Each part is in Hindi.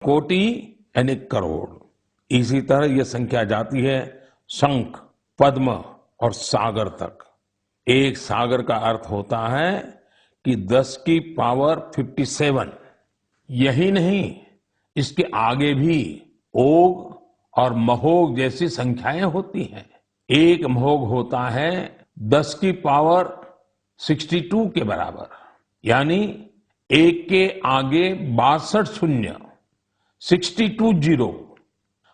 कोटि यानी करोड़। इसी तरह ये संख्या जाती है शंख, पद्म और सागर तक। एक सागर का अर्थ होता है कि 10 की पावर 57। यही नहीं, इसके आगे भी ओघ और महोघ जैसी संख्याएं होती हैं। एक महोघ होता है 10 की पावर 62 के बराबर, यानी एक के आगे 62 शून्य, 62 जीरो।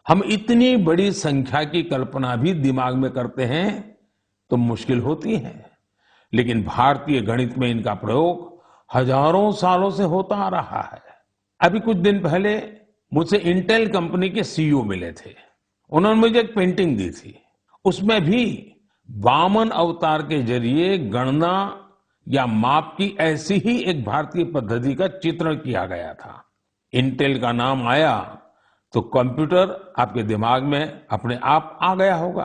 हम इतनी बड़ी संख्या की कल्पना भी दिमाग में करते हैं तो मुश्किल होती है, लेकिन भारतीय गणित में इनका प्रयोग हजारों सालों से होता आ रहा है। अभी कुछ दिन पहले मुझसे इंटेल कंपनी के सीईओ मिले थे। उन्होंने मुझे एक पेंटिंग दी थी। उसमें भी वामन अवतार के जरिए गणना या माप की ऐसी ही एक भारतीय पद्धति का चित्रण किया गया था। इंटेल का नाम आया तो कंप्यूटर आपके दिमाग में अपने आप आ गया होगा।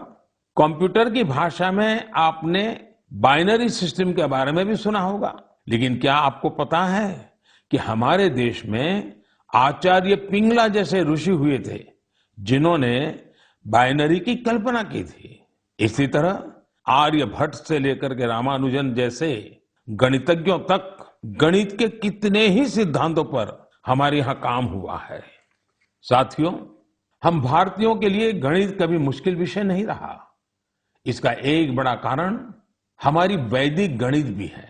कंप्यूटर की भाषा में आपने बाइनरी सिस्टम के बारे में भी सुना होगा, लेकिन क्या आपको पता है कि हमारे देश में आचार्य पिंगला जैसे ऋषि हुए थे जिन्होंने बाइनरी की कल्पना की थी। इसी तरह आर्यभट्ट से लेकर के रामानुजन जैसे गणितज्ञों तक गणित के कितने ही सिद्धांतों पर हमारे यहाँ काम हुआ है। साथियों, हम भारतीयों के लिए गणित कभी मुश्किल विषय नहीं रहा। इसका एक बड़ा कारण हमारी वैदिक गणित भी है।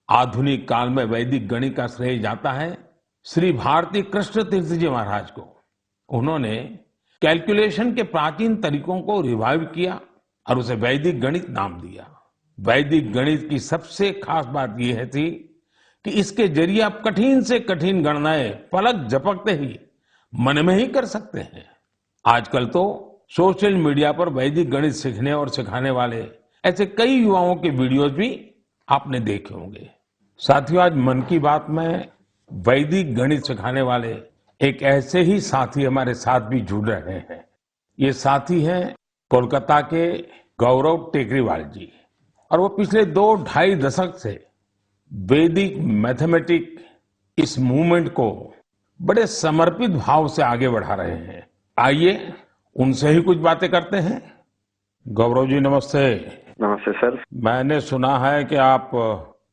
आधुनिक काल में वैदिक गणित का श्रेय जाता है श्री भारती कृष्ण तीर्थ जी महाराज को। उन्होंने कैलकुलेशन के प्राचीन तरीकों को रिवाइव किया और उसे वैदिक गणित नाम दिया। वैदिक गणित की सबसे खास बात यह थी कि इसके जरिए आप कठिन से कठिन गणनाएं पलक झपकते ही मन में ही कर सकते हैं। आजकल तो सोशल मीडिया पर वैदिक गणित सीखने और सिखाने वाले ऐसे कई युवाओं के वीडियोस भी आपने देखे होंगे। साथियों, आज मन की बात में वैदिक गणित सिखाने वाले एक ऐसे ही साथी हमारे साथ भी जुड़ रहे हैं। ये साथी हैं कोलकाता के गौरव टेकरीवाल जी, और वो पिछले 2-2.5 दशक से वैदिक मैथमेटिक इस मूवमेंट को बड़े समर्पित भाव से आगे बढ़ा रहे हैं। आइए उनसे ही कुछ बातें करते हैं। गौरव जी, नमस्ते। नमस्ते सर। मैंने सुना है कि आप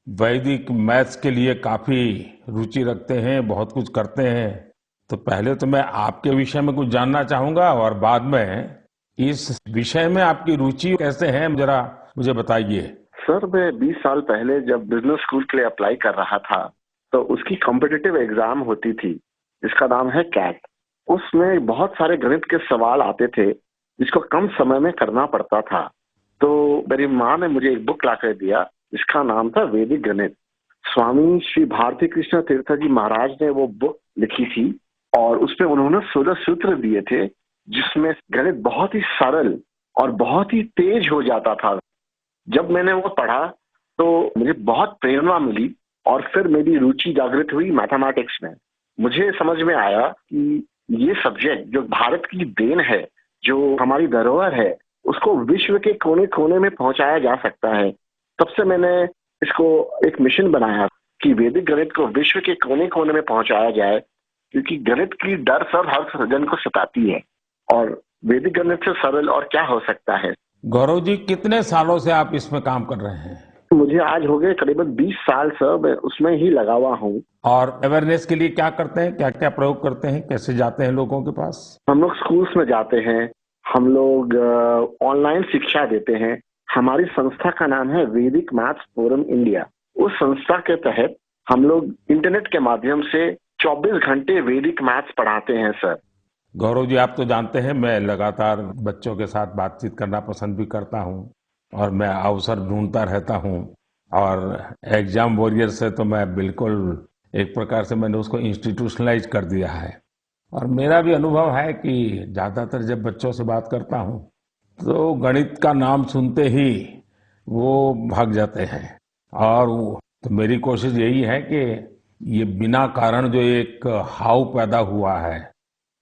वैदिक मैथ्स के लिए काफी रुचि रखते हैं, बहुत कुछ करते हैं। तो पहले तो मैं आपके विषय में कुछ जानना चाहूंगा और बाद में इस विषय में आपकी रुचि कैसे है जरा मुझे बताइए। सर, मैं 20 साल पहले जब बिजनेस स्कूल के लिए अप्लाई कर रहा था तो उसकी कॉम्पिटिटिव एग्जाम होती थी जिसका नाम है कैट। उसमें बहुत सारे गणित के सवाल आते थे जिसको कम समय में करना पड़ता था। तो मेरी माँ ने मुझे एक बुक लाकर दिया जिसका नाम था वैदिक गणित। स्वामी श्री भारती कृष्ण तीर्थ जी महाराज ने वो बुक लिखी थी और उसमें उन्होंने 16 सूत्र दिए थे जिसमें गणित बहुत ही सरल और बहुत ही तेज हो जाता था। जब मैंने वो पढ़ा तो मुझे बहुत प्रेरणा मिली और फिर मेरी रुचि जागृत हुई मैथमेटिक्स में। मुझे समझ में आया कि ये सब्जेक्ट जो भारत की देन है, जो हमारी धरोहर है, उसको विश्व के कोने कोने में पहुंचाया जा सकता है। तब से मैंने इसको एक मिशन बनाया कि वैदिक गणित को विश्व के कोने कोने में पहुंचाया जाए, क्योंकि गणित की डर सर हर जन को सताती है और वैदिक गणित से सरल और क्या हो सकता है। गौरव जी, कितने सालों से आप इसमें काम कर रहे हैं? मुझे आज हो गए करीबन 20 साल सर, मैं उसमें ही लगा हुआ हूँ। और अवेयरनेस के लिए क्या करते हैं, क्या क्या प्रयोग करते हैं, कैसे जाते हैं लोगों के पास? हम लोग स्कूल्स में जाते हैं, हम लोग ऑनलाइन शिक्षा देते हैं। हमारी संस्था का नाम है वैदिक मैथ्स फोरम इंडिया। उस संस्था के तहत हम लोग इंटरनेट के माध्यम से 24 घंटे वैदिक मैथ्स पढ़ाते हैं सर। गौरव जी, आप तो जानते हैं मैं लगातार बच्चों के साथ बातचीत करना पसंद भी करता हूं और मैं अवसर ढूंढता रहता हूं, और एग्जाम वॉरियर से तो मैं बिल्कुल एक प्रकार से मैंने उसको इंस्टीट्यूशनलाइज कर दिया है। और मेरा भी अनुभव है कि ज्यादातर जब बच्चों से बात करता हूं तो गणित का नाम सुनते ही वो भाग जाते हैं। और तो मेरी कोशिश यही है कि ये बिना कारण जो एक हाव पैदा हुआ है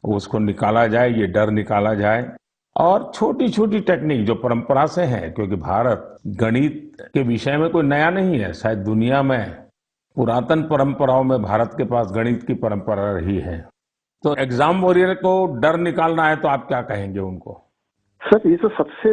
उसको निकाला जाए, ये डर निकाला जाए। और छोटी छोटी टेक्निक जो परंपरा से है, क्योंकि भारत गणित के विषय में कोई नया नहीं है, शायद दुनिया में पुरातन परंपराओं में भारत के पास गणित की परंपरा रही है। तो एग्जाम वॉरियर को डर निकालना है तो आप क्या कहेंगे उनको? सर ये तो सबसे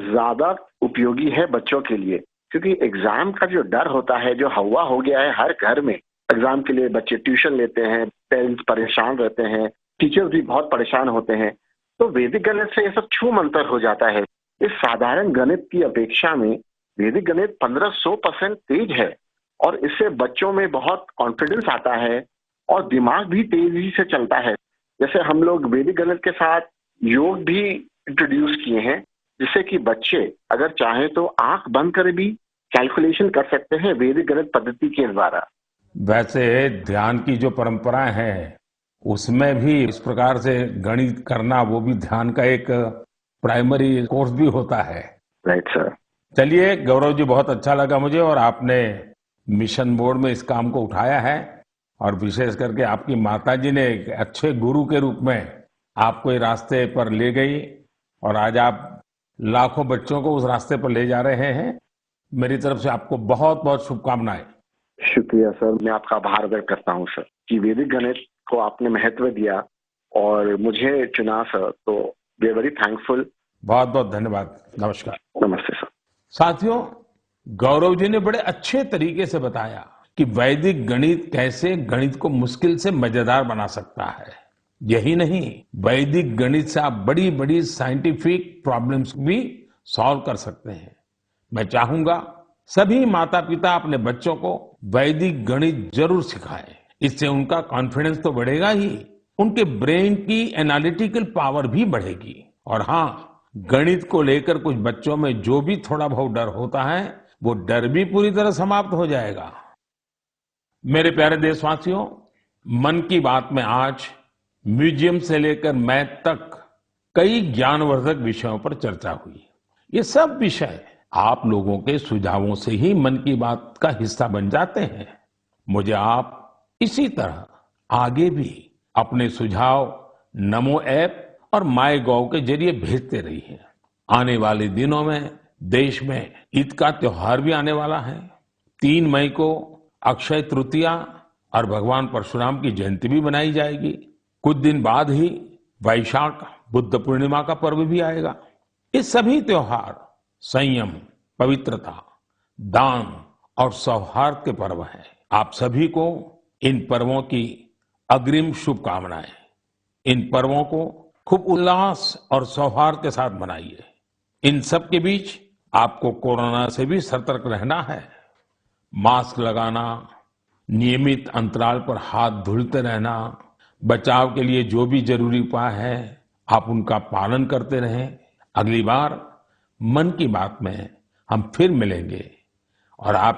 ज्यादा उपयोगी है बच्चों के लिए, क्योंकि एग्जाम का जो डर होता है, जो हवा हो गया है हर घर में, एग्जाम के लिए बच्चे ट्यूशन लेते हैं, पेरेंट्स परेशान रहते हैं, टीचर्स भी बहुत परेशान होते हैं। तो वैदिक गणित से ये सब छू मंतर हो जाता है। इस साधारण गणित की अपेक्षा में वैदिक गणित 1500% तेज है, और इससे बच्चों में बहुत कॉन्फिडेंस आता है और दिमाग भी तेजी से चलता है। जैसे हम लोग वैदिक गणित के साथ योग भी इंट्रोड्यूस किए हैं, जिससे कि बच्चे अगर चाहें तो आंख बंद कर भी कैलकुलेशन कर सकते हैं वैदिक गणित पद्धति के द्वारा। वैसे ध्यान की जो परंपरा है उसमें भी इस प्रकार से गणित करना, वो भी ध्यान का एक प्राइमरी कोर्स भी होता है। Right sir. चलिए गौरव जी, बहुत अच्छा लगा मुझे, और आपने मिशन मोड में इस काम को उठाया है, और विशेष करके आपकी माताजी ने एक अच्छे गुरु के रूप में आपको ये रास्ते पर ले गई, और आज आप लाखों बच्चों को उस रास्ते पर ले जा रहे हैं। मेरी तरफ से आपको बहुत बहुत शुभकामनाएं। शुक्रिया सर, मैं आपका आभार व्यक्त करता हूँ सर कि वैदिक गणित को आपने महत्व दिया और मुझे चुना सर, तो वी आर वेरी थैंकफुल। बहुत बहुत धन्यवाद। नमस्कार। नमस्ते सर। साथियों, गौरव जी ने बड़े अच्छे तरीके से बताया कि वैदिक गणित कैसे गणित को मुश्किल से मजेदार बना सकता है। यही नहीं, वैदिक गणित से आप बड़ी बड़ी साइंटिफिक प्रॉब्लम्स भी सॉल्व कर सकते हैं। मैं चाहूंगा सभी माता पिता अपने बच्चों को वैदिक गणित जरूर सिखाएं। इससे उनका कॉन्फिडेंस तो बढ़ेगा ही, उनके ब्रेन की एनालिटिकल पावर भी बढ़ेगी। और हाँ, गणित को लेकर कुछ बच्चों में जो भी थोड़ा बहुत डर होता है, वो डर भी पूरी तरह समाप्त हो जाएगा। मेरे प्यारे देशवासियों, मन की बात में आज म्यूजियम से लेकर मैथ तक कई ज्ञानवर्धक विषयों पर चर्चा हुई। ये सब विषय आप लोगों के सुझावों से ही मन की बात का हिस्सा बन जाते हैं। मुझे आप इसी तरह आगे भी अपने सुझाव नमो ऐप और माय गॉव के जरिए भेजते रहिए। आने वाले दिनों में देश में ईद का त्योहार भी आने वाला है। 3 मई को अक्षय तृतीया और भगवान परशुराम की जयंती भी मनाई जाएगी। कुछ दिन बाद ही वैशाख बुद्ध पूर्णिमा का पर्व भी आएगा। ये सभी त्योहार संयम, पवित्रता, दान और सौहार्द के पर्व हैं। आप सभी को इन पर्वों की अग्रिम शुभकामनाएं। इन पर्वों को खूब उल्लास और सौहार्द के साथ मनाइए। इन सब के बीच आपको कोरोना से भी सतर्क रहना है। मास्क लगाना, नियमित अंतराल पर हाथ धुलते रहना, बचाव के लिए जो भी जरूरी उपाय है आप उनका पालन करते रहें। अगली बार मन की बात में हम फिर मिलेंगे, और आप